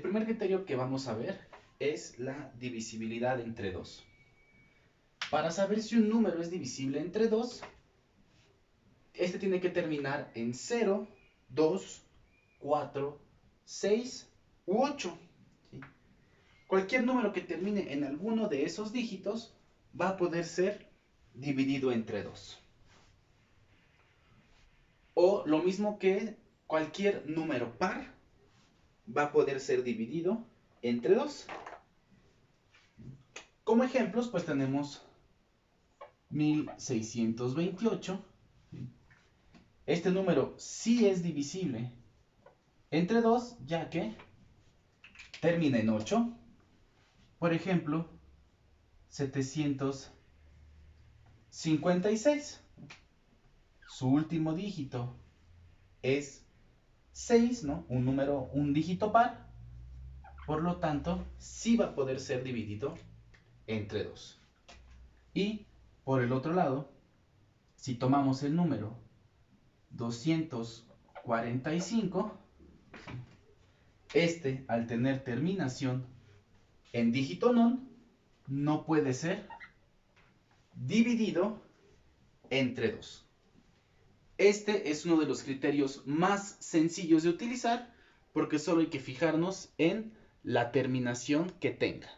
El primer criterio que vamos a ver es la divisibilidad entre 2. Para saber si un número es divisible entre 2, este tiene que terminar en 0, 2, 4, 6 u 8. ¿Sí? Cualquier número que termine en alguno de esos dígitos va a poder ser dividido entre 2. O lo mismo que cualquier número par va a poder ser dividido entre 2. Como ejemplos, pues tenemos 1628. Este número sí es divisible entre 2, ya que termina en 8. Por ejemplo, 756. Su último dígito es 6, ¿no? Un dígito par. Por lo tanto, sí va a poder ser dividido entre 2. Y por el otro lado, si tomamos el número 245, este, al tener terminación en dígito non, no puede ser dividido entre 2. Este es uno de los criterios más sencillos de utilizar porque solo hay que fijarnos en la terminación que tenga.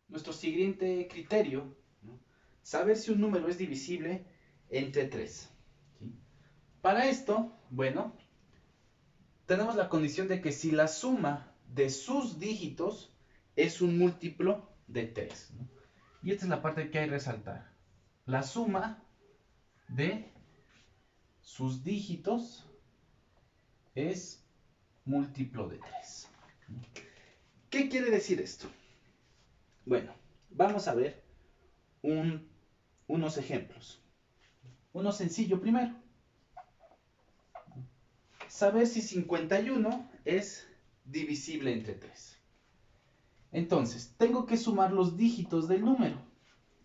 Nuestro siguiente criterio, ¿no? Saber si un número es divisible entre 3. ¿Sí? Para esto, bueno, tenemos la condición de que si la suma de sus dígitos es un múltiplo de 3. ¿No? Y esta es la parte que hay que resaltar. La suma de sus dígitos es múltiplo de 3. ¿Qué quiere decir esto? Bueno, vamos a ver unos ejemplos. Uno sencillo primero. Saber si 51 es divisible entre 3. Entonces, tengo que sumar los dígitos del número.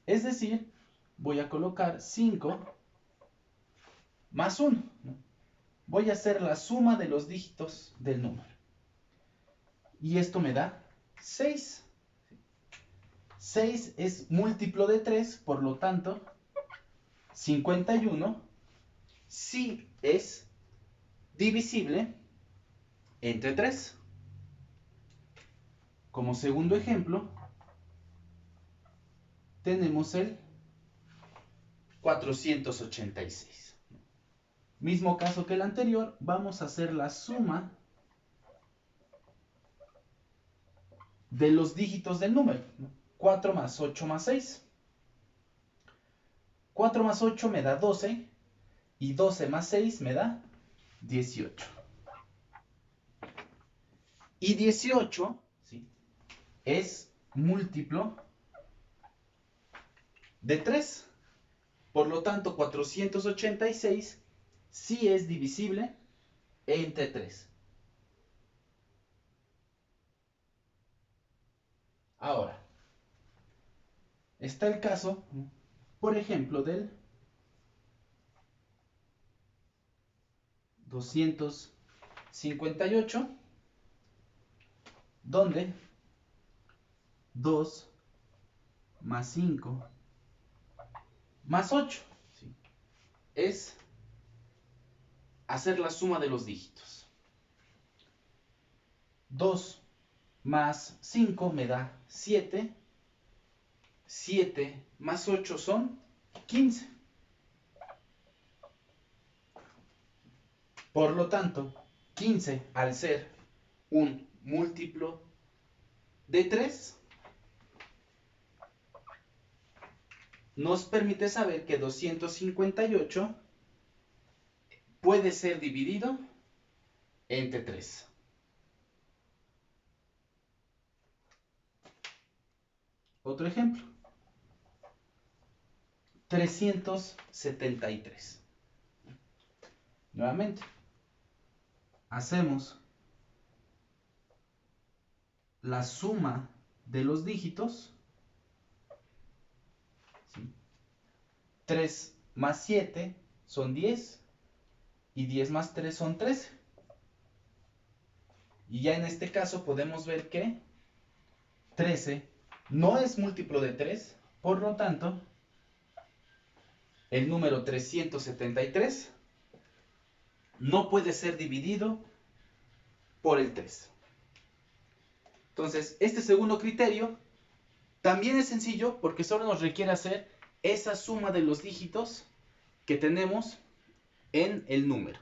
Es decir, voy a colocar 5 más 1. Voy a hacer la suma de los dígitos del número. Y esto me da 6. 6 es múltiplo de 3, por lo tanto, 51 sí es divisible entre 3. Como segundo ejemplo, tenemos el 486. Mismo caso que el anterior, vamos a hacer la suma de los dígitos del número. 4 más 8 más 6. 4 más 8 me da 12 y 12 más 6 me da 18. Y 18, ¿sí?, es múltiplo de 3. Por lo tanto, 486 sí es divisible entre 3. Ahora, está el caso, por ejemplo, del 258, donde 2 más 5 más 8, ¿sí?, es hacer la suma de los dígitos. 2 más 5 me da 7. 7 más 8 son 15. Por lo tanto, 15, al ser un múltiplo de 3, nos permite saber que 258 puede ser dividido entre 3. Otro ejemplo. 373. Nuevamente, hacemos la suma de los dígitos. ¿Sí? 3 más 7 son 10 y 10 más 3 son 13. Y ya en este caso podemos ver que 13 no es múltiplo de 3, por lo tanto, el número 373 no puede ser dividido por el 3. Entonces, este segundo criterio también es sencillo porque solo nos requiere hacer esa suma de los dígitos que tenemos en el número.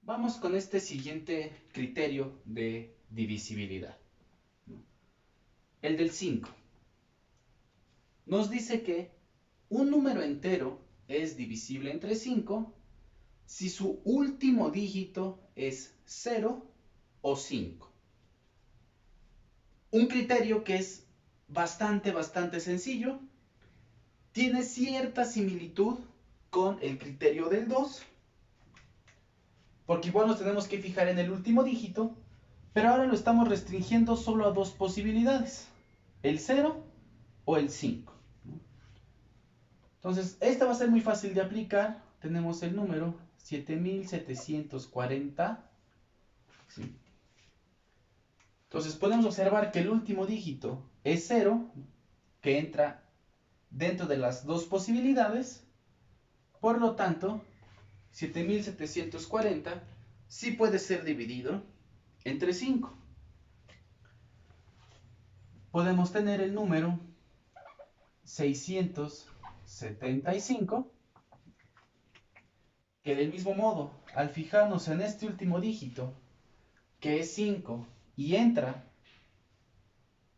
Vamos con este siguiente criterio de divisibilidad. El del 5. Nos dice que un número entero es divisible entre 5 si su último dígito es 0 o 5. Un criterio que es bastante sencillo. Tiene cierta similitud con el criterio del 2, porque igual nos tenemos que fijar en el último dígito, pero ahora lo estamos restringiendo solo a dos posibilidades, el 0 o el 5. Entonces, esta va a ser muy fácil de aplicar. Tenemos el número 7740. ¿Sí? Entonces, podemos observar que el último dígito es 0, que entra dentro de las dos posibilidades. Por lo tanto, 7740 sí puede ser dividido entre 5. Podemos tener el número 675, que del mismo modo, al fijarnos en este último dígito, que es 5, y entra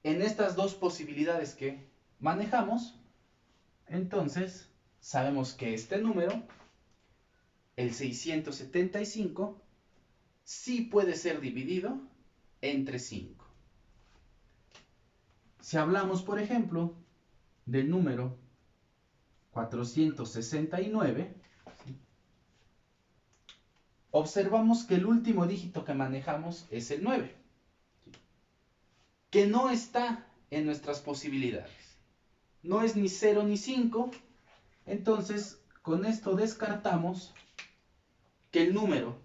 en estas dos posibilidades que manejamos, entonces sabemos que este número, el 675, sí puede ser dividido entre 5. Si hablamos, por ejemplo, del número 469, ¿sí?, observamos que el último dígito que manejamos es el 9, ¿sí?, que no está en nuestras posibilidades. No es ni 0 ni 5, entonces con esto descartamos que el número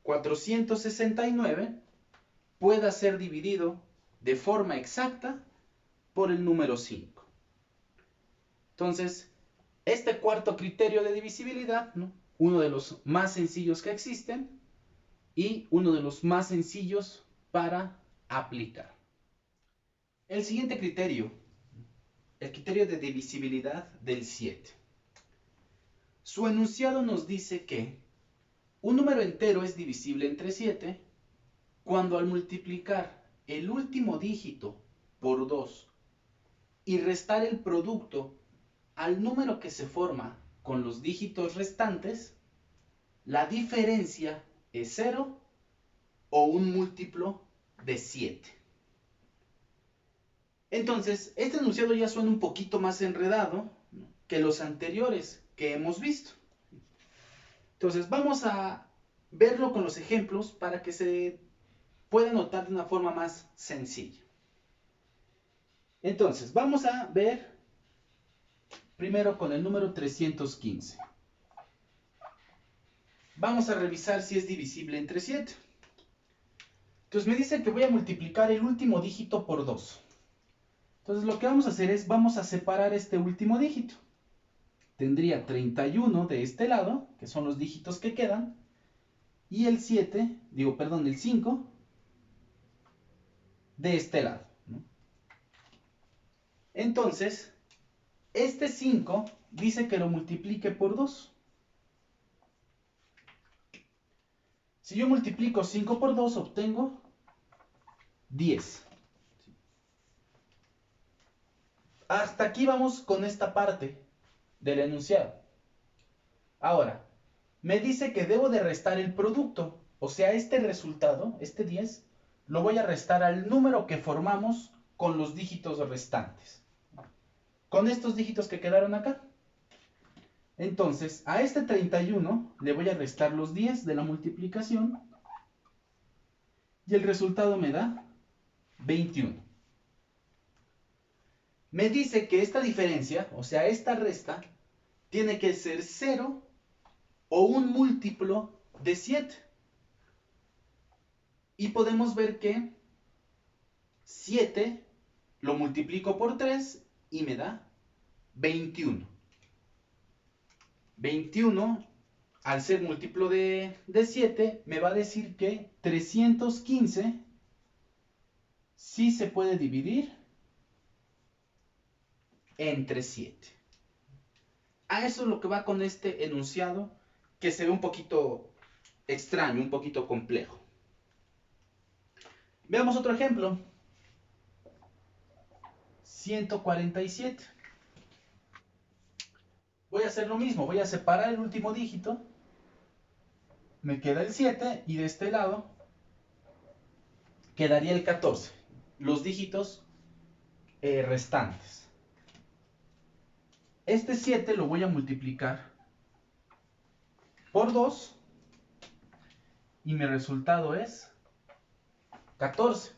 469 pueda ser dividido de forma exacta por el número 5. Entonces, este cuarto criterio de divisibilidad, ¿no?, uno de los más sencillos que existen y uno de los más sencillos para aplicar. El siguiente criterio, el criterio de divisibilidad del 7. Su enunciado nos dice que un número entero es divisible entre 7 cuando al multiplicar el último dígito por 2 y restar el producto al número que se forma con los dígitos restantes, la diferencia es 0 o un múltiplo de 7. Entonces, este enunciado ya suena un poquito más enredado, ¿no?, que los anteriores que hemos visto. Entonces, vamos a verlo con los ejemplos para que se pueda notar de una forma más sencilla. Entonces, vamos a ver primero con el número 315. Vamos a revisar si es divisible entre 7. Entonces me dice que voy a multiplicar el último dígito por 2. Entonces lo que vamos a hacer es, vamos a separar este último dígito. Tendría 31 de este lado, que son los dígitos que quedan, y el 5 de este lado, ¿no? Entonces, este 5 dice que lo multiplique por 2. Si yo multiplico 5 por 2, obtengo 10. Hasta aquí vamos con esta parte del enunciado. Ahora, me dice que debo de restar el producto. O sea, este resultado, este 10, lo voy a restar al número que formamos con los dígitos restantes. Con estos dígitos que quedaron acá. Entonces, a este 31 le voy a restar los 10 de la multiplicación. Y el resultado me da 21. Me dice que esta diferencia, o sea, esta resta, tiene que ser 0 o un múltiplo de 7. Y podemos ver que 7 lo multiplico por 3 y me da 21. 21, al ser múltiplo de 7, me va a decir que 315 sí se puede dividir entre 7. A eso es lo que va con este enunciado, que se ve un poquito extraño, un poquito complejo. Veamos otro ejemplo. 147. Voy a hacer lo mismo, voy a separar el último dígito. Me queda el 7 y de este lado quedaría el 14. Los dígitos restantes. Este 7 lo voy a multiplicar por 2 y mi resultado es 14.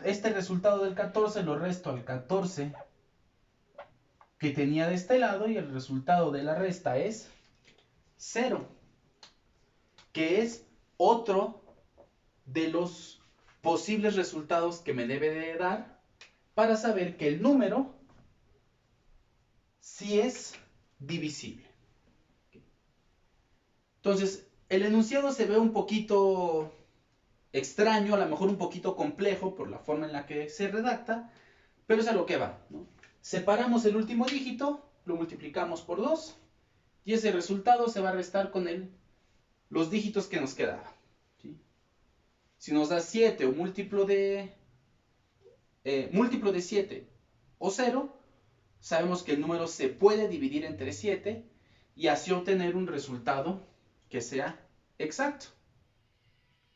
Este resultado del 14 lo resto al 14 que tenía de este lado y el resultado de la resta es 0, que es otro de los posibles resultados que me debe de dar para saber que el número sí es divisible. Entonces, el enunciado se ve un poquito extraño, a lo mejor un poquito complejo por la forma en la que se redacta, pero es a lo que va, ¿no? Separamos el último dígito, lo multiplicamos por 2 y ese resultado se va a restar con los dígitos que nos quedaban, ¿sí? Si nos da 7 o múltiplo de 7 o 0, sabemos que el número se puede dividir entre 7 y así obtener un resultado que sea exacto.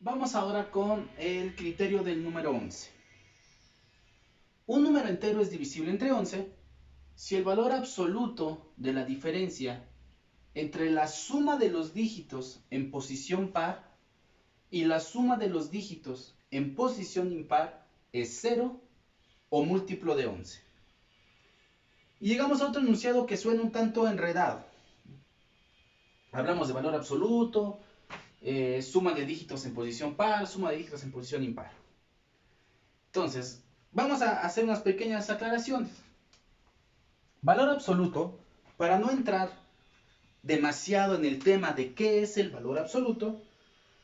Vamos ahora con el criterio del número 11. Un número entero es divisible entre 11 si el valor absoluto de la diferencia entre la suma de los dígitos en posición par y la suma de los dígitos en posición impar es 0 o múltiplo de 11. Y llegamos a otro enunciado que suena un tanto enredado. Hablamos de valor absoluto, suma de dígitos en posición par, suma de dígitos en posición impar. Entonces, vamos a hacer unas pequeñas aclaraciones. Valor absoluto, para no entrar demasiado en el tema de qué es el valor absoluto,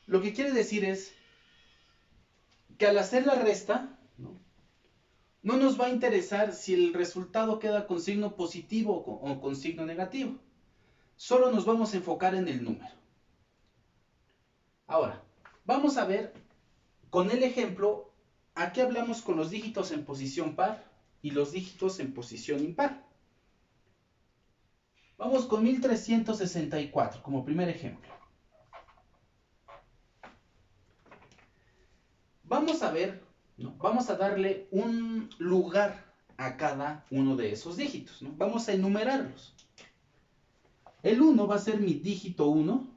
lo que quiere decir es que al hacer la resta, no nos va a interesar si el resultado queda con signo positivo o con signo negativo. Solo nos vamos a enfocar en el número. Ahora, vamos a ver con el ejemplo a qué hablamos con los dígitos en posición par y los dígitos en posición impar. Vamos con 1364 como primer ejemplo. Vamos a ver, ¿no? Vamos a darle un lugar a cada uno de esos dígitos, ¿no? Vamos a enumerarlos. El 1 va a ser mi dígito 1,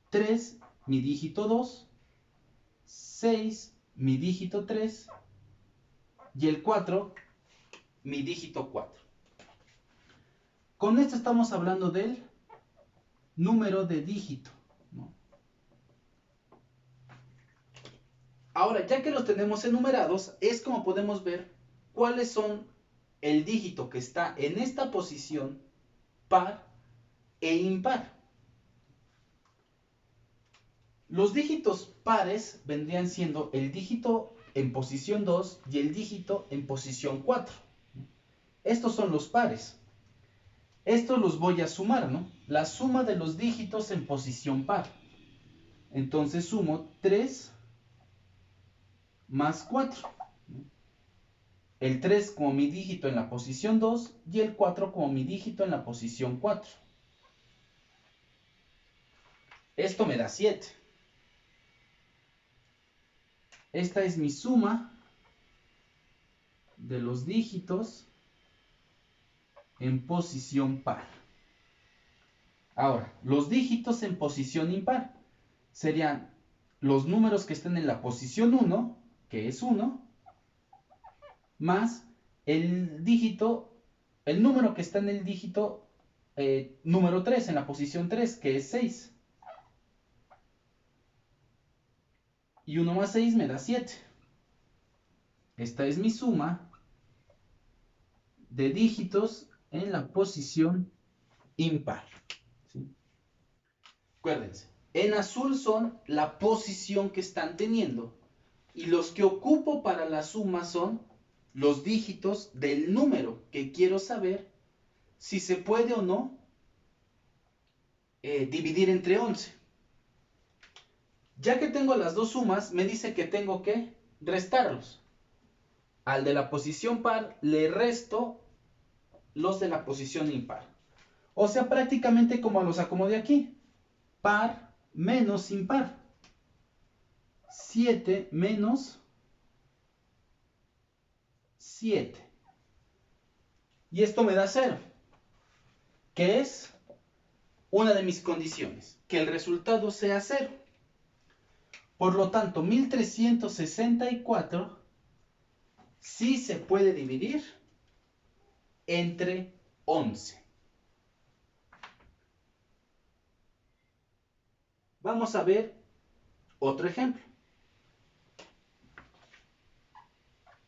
3 mi dígito 2, 6 mi dígito 3 y el 4 mi dígito 4. Con esto estamos hablando del número de dígito, ¿no? Ahora, ya que los tenemos enumerados, es como podemos ver cuáles son el dígito que está en esta posición par e impar. Los dígitos pares vendrían siendo el dígito en posición 2 y el dígito en posición 4. Estos son los pares. Estos los voy a sumar, ¿no? La suma de los dígitos en posición par. Entonces sumo 3 más 4. El 3 como mi dígito en la posición 2 y el 4 como mi dígito en la posición 4. Esto me da 7. Esta es mi suma de los dígitos en posición par. Ahora, los dígitos en posición impar serían los números que estén en la posición 1, que es 1, más el número que está en el dígito número 3, en la posición 3, que es 6. y 1 más 6 me da 7. Esta es mi suma de dígitos en la posición impar. ¿Sí? Acuérdense, en azul son la posición que están teniendo y los que ocupo para la suma son los dígitos del número que quiero saber si se puede o no dividir entre 11. Ya que tengo las dos sumas, me dice que tengo que restarlos. Al de la posición par le resto los de la posición impar. O sea, prácticamente como los acomodé aquí. Par menos impar. 7 menos 7. Y esto me da 0, que es una de mis condiciones, que el resultado sea 0. Por lo tanto, 1364 sí se puede dividir entre 11. Vamos a ver otro ejemplo.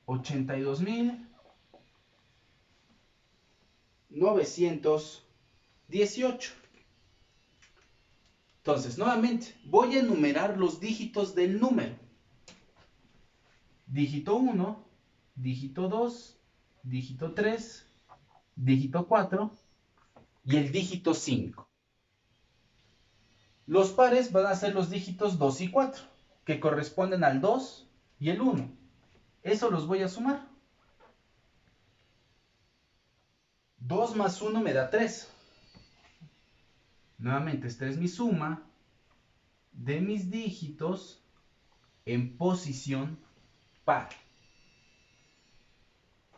82.918. Entonces, nuevamente, voy a enumerar los dígitos del número. Dígito 1, dígito 2, dígito 3, dígito 4 y el dígito 5. Los pares van a ser los dígitos 2 y 4, que corresponden al 2 y el 1. Eso los voy a sumar. 2 más 1 me da 3. Nuevamente, esta es mi suma de mis dígitos en posición par.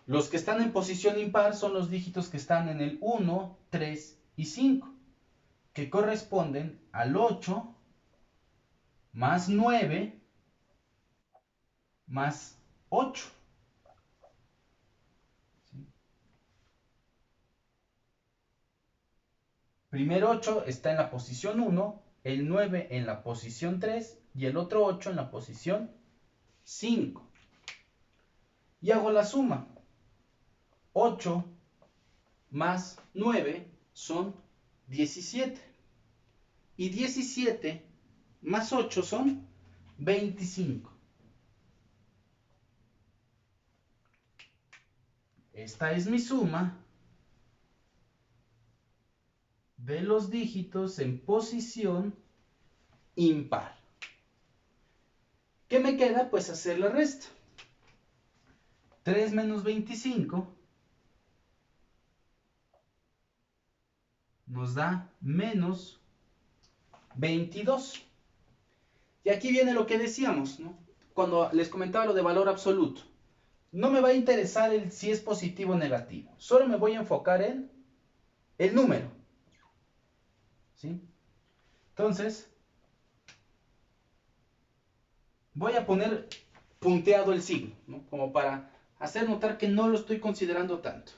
Los que están en posición impar son los dígitos que están en el 1, 3 y 5, que corresponden al 8 más 9 más 8. ¿Sí? Primer 8 está en la posición 1, el 9 en la posición 3 y el otro 8 en la posición 5. Y hago la suma. 8 más 9 son 17. Y 17 más 8 son 25. Esta es mi suma de los dígitos en posición impar. ¿Qué me queda? Pues hacer la resta. 3 menos 25 nos da menos 22. Y aquí viene lo que decíamos, ¿no? Cuando les comentaba lo de valor absoluto. No me va a interesar si es positivo o negativo. Solo me voy a enfocar en el número. ¿Sí? Entonces, voy a poner punteado el signo, ¿no? Como para hacer notar que no lo estoy considerando tanto.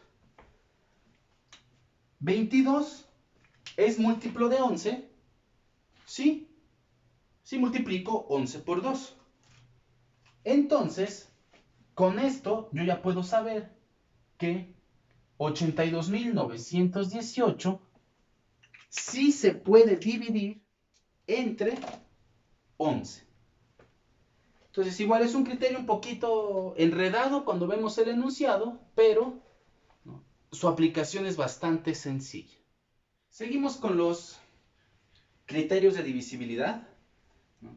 22 es múltiplo de 11. ¿Sí? Si multiplico 11 por 2. Entonces, con esto yo ya puedo saber que 82.918 sí se puede dividir entre 11. Entonces, igual es un criterio un poquito enredado cuando vemos el enunciado, pero ¿no? Su aplicación es bastante sencilla. Seguimos con los criterios de divisibilidad. ¿No?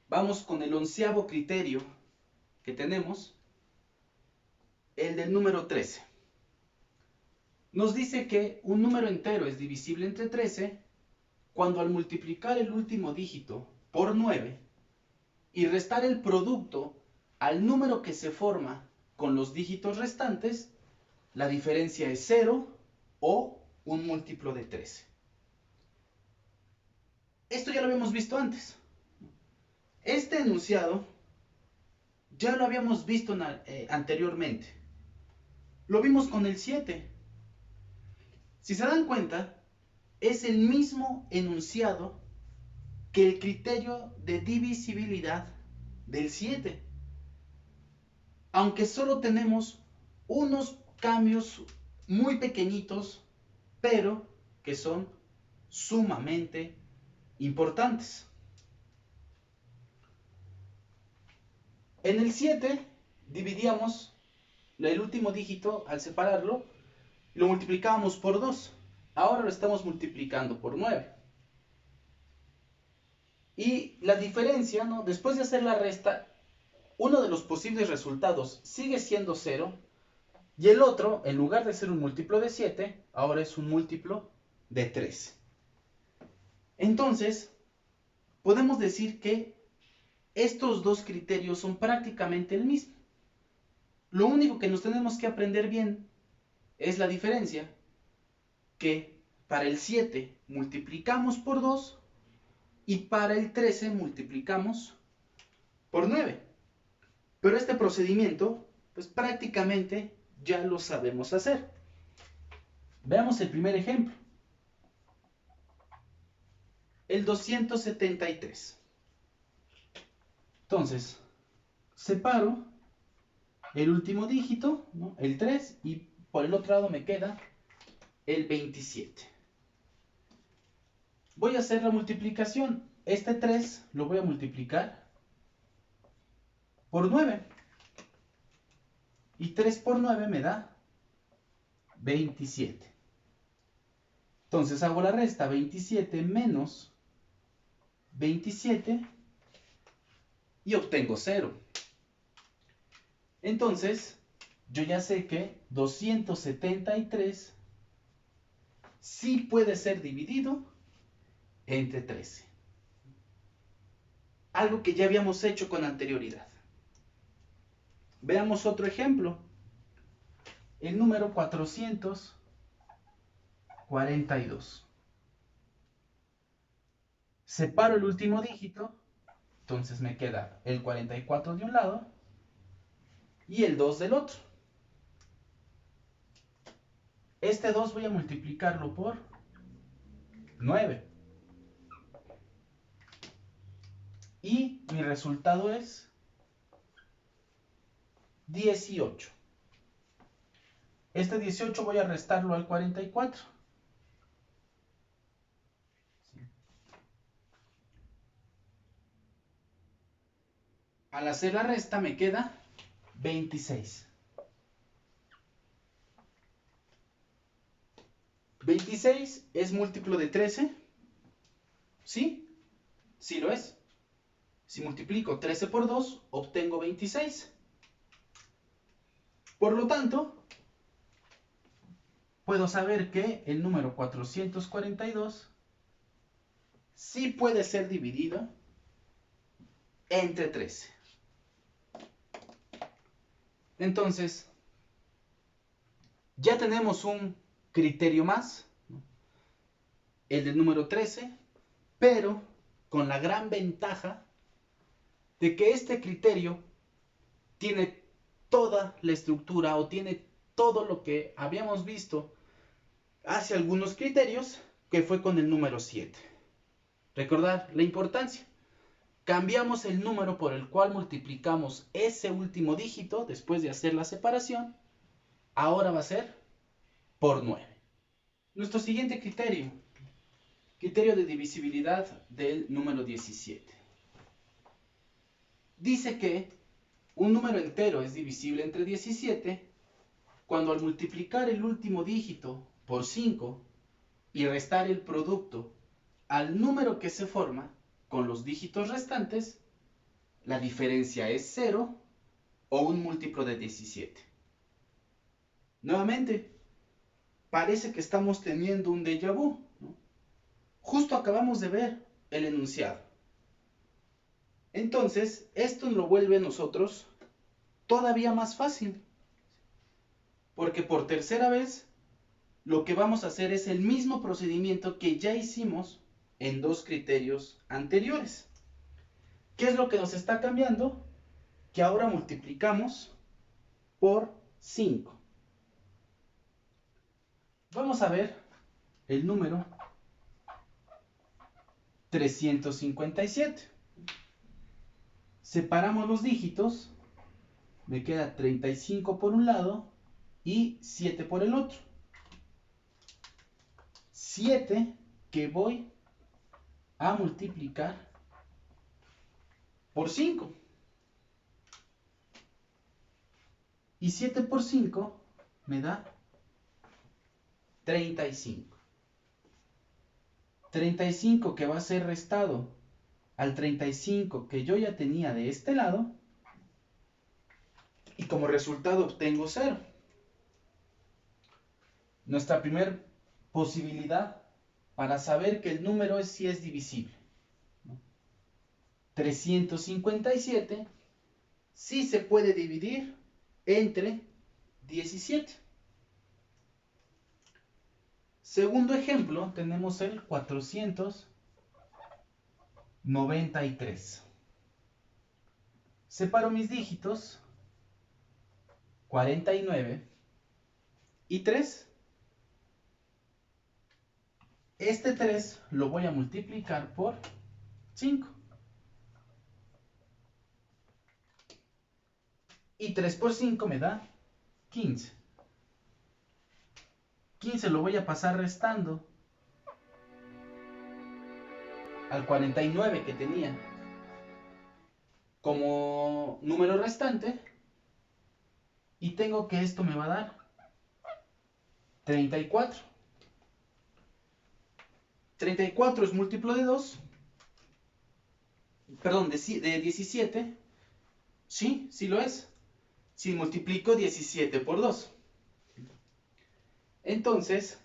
Vamos con el 11º criterio que tenemos, el del número 13. Nos dice que un número entero es divisible entre 13 cuando al multiplicar el último dígito por 9 y restar el producto al número que se forma con los dígitos restantes, la diferencia es 0 o un múltiplo de 13. Esto ya lo habíamos visto antes. Este enunciado ya lo habíamos visto anteriormente. Lo vimos con el 7. Si se dan cuenta, es el mismo enunciado que el criterio de divisibilidad del 7. Aunque solo tenemos unos cambios muy pequeñitos, pero que son sumamente importantes. En el 7 dividíamos el último dígito al separarlo y lo multiplicábamos por 2. Ahora lo estamos multiplicando por 9. Y la diferencia, ¿no? Después de hacer la resta, uno de los posibles resultados sigue siendo 0 y el otro, en lugar de ser un múltiplo de 7, ahora es un múltiplo de 13. Entonces, podemos decir que estos dos criterios son prácticamente el mismo. Lo único que nos tenemos que aprender bien es la diferencia, que para el 7 multiplicamos por 2 y para el 13 multiplicamos por 9. Pero este procedimiento, pues prácticamente ya lo sabemos hacer. Veamos el primer ejemplo. El 273. Entonces, separo el último dígito, ¿no? El 3, y por el otro lado me queda el 27. Voy a hacer la multiplicación. Este 3 lo voy a multiplicar por 9. Y 3 por 9 me da 27. Entonces hago la resta, 27 menos 27, y obtengo 0. Entonces, yo ya sé que 273 sí puede ser dividido entre 13. Algo que ya habíamos hecho con anterioridad. Veamos otro ejemplo. El número 442. Separo el último dígito, entonces me queda el 44 de un lado y el 2 del otro. Este 2 voy a multiplicarlo por 9. Y mi resultado es 18. Este 18 voy a restarlo al 44. Al hacer la resta me queda 26. 26 es múltiplo de 13. ¿Sí? Sí lo es. Si multiplico 13 por 2, obtengo 26. Por lo tanto, puedo saber que el número 442 sí puede ser dividido entre 13. Entonces, ya tenemos un criterio más, ¿no? El del número 13, pero con la gran ventaja de que este criterio tiene toda la estructura o tiene todo lo que habíamos visto hace algunos criterios, que fue con el número 7. Recordar la importancia. Cambiamos el número por el cual multiplicamos ese último dígito después de hacer la separación. Ahora va a ser por 9. Nuestro siguiente criterio. Criterio de divisibilidad del número 17. Dice que un número entero es divisible entre 17 cuando al multiplicar el último dígito por 5 y restar el producto al número que se forma con los dígitos restantes, la diferencia es 0 o un múltiplo de 17. Nuevamente, parece que estamos teniendo un déjà vu, ¿no? Justo acabamos de ver el enunciado. Entonces, esto lo vuelve a nosotros todavía más fácil. Porque por tercera vez, lo que vamos a hacer es el mismo procedimiento que ya hicimos en dos criterios anteriores. ¿Qué es lo que nos está cambiando? Que ahora multiplicamos por 5. Vamos a ver el número 357. Separamos los dígitos. Me queda 35 por un lado y 7 por el otro. 7 que voy a multiplicar por 5. Y 7 por 5 me da 35. 35 que va a ser restado al 35 que yo ya tenía de este lado. Y como resultado obtengo 0. Nuestra primera posibilidad para saber que el número sí es divisible. 357 sí se puede dividir entre 17. Segundo ejemplo, tenemos el 493. Separo mis dígitos, 49 y 3. Este 3 lo voy a multiplicar por 5. Y 3 por 5 me da 15. 15 lo voy a pasar restando al 49 que tenía como número restante. Y tengo que esto me va a dar 34. 34 es múltiplo de 2. Perdón, de 17. Sí, sí lo es. Si multiplico 17 por 2. Entonces,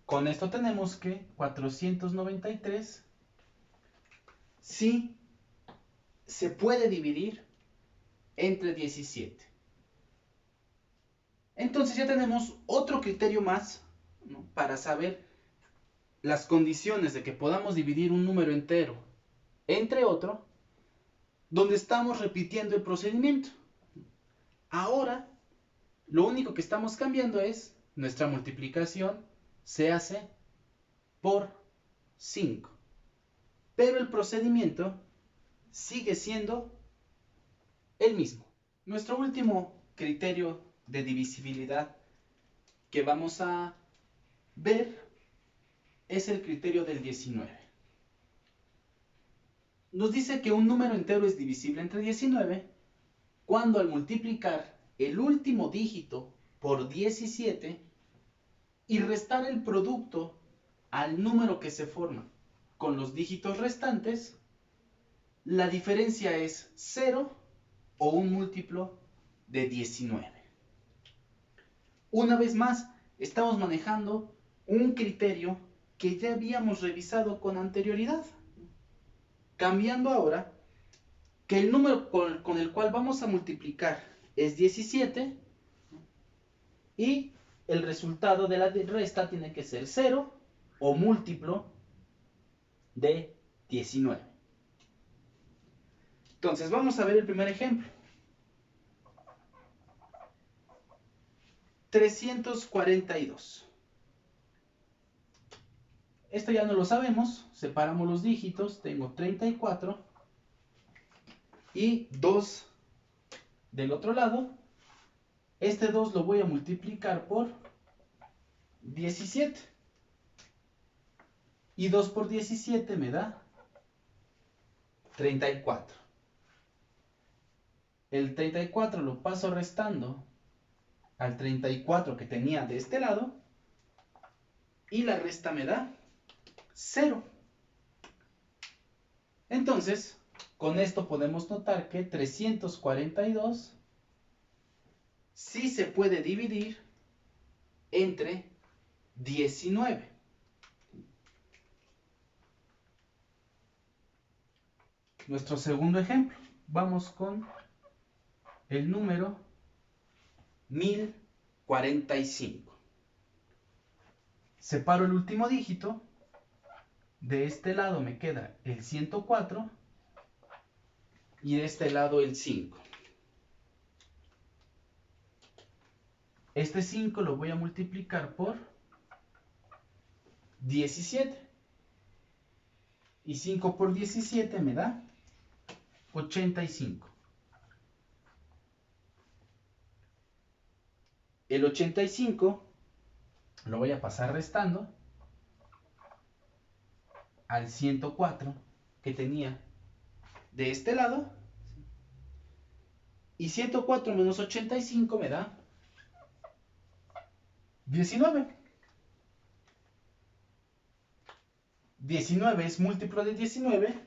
con esto tenemos que 493 sí se puede dividir entre 17. Entonces ya tenemos otro criterio más, ¿no?, para saber las condiciones de que podamos dividir un número entero entre otro, donde estamos repitiendo el procedimiento. Ahora, lo único que estamos cambiando es nuestra multiplicación se hace por 5. Pero el procedimiento sigue siendo el mismo. Nuestro último criterio de divisibilidad que vamos a ver es el criterio del 19. Nos dice que un número entero es divisible entre 19 cuando al multiplicar el último dígito por 17 y restar el producto al número que se forma con los dígitos restantes, la diferencia es 0 o un múltiplo de 19. Una vez más, estamos manejando un criterio que ya habíamos revisado con anterioridad, cambiando ahora que el número con el cual vamos a multiplicar es 17 y el resultado de la resta tiene que ser 0 o múltiplo de 19. Entonces vamos a ver el primer ejemplo. 342. Esto ya no lo sabemos. Separamos los dígitos. Tengo 34 y 2 del otro lado. Este 2 lo voy a multiplicar por 17. Y 2 por 17 me da 34. El 34 lo paso restando al 34 que tenía de este lado. Y la resta me da 0. Entonces, con esto podemos notar que 342 sí se puede dividir entre 19. Nuestro segundo ejemplo. Vamos con el número 1045. Separo el último dígito. De este lado me queda el 104 y de este lado el 5. Este 5 lo voy a multiplicar por 17. Y 5 por 17 me da 85. El 85 lo voy a pasar restando al 104 que tenía de este lado. Y 104 menos 85 me da 19. 19 es múltiplo de 19.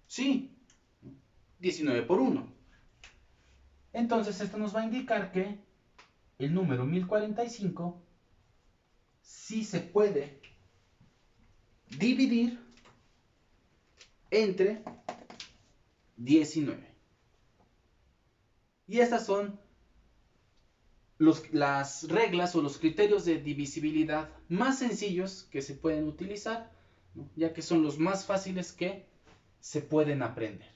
Sí, 19 por 1. Entonces esto nos va a indicar que el número 1045 sí se puede dividir entre 19. Y estas son las reglas o los criterios de divisibilidad más sencillos que se pueden utilizar, ¿no? Ya que son los más fáciles que se pueden aprender.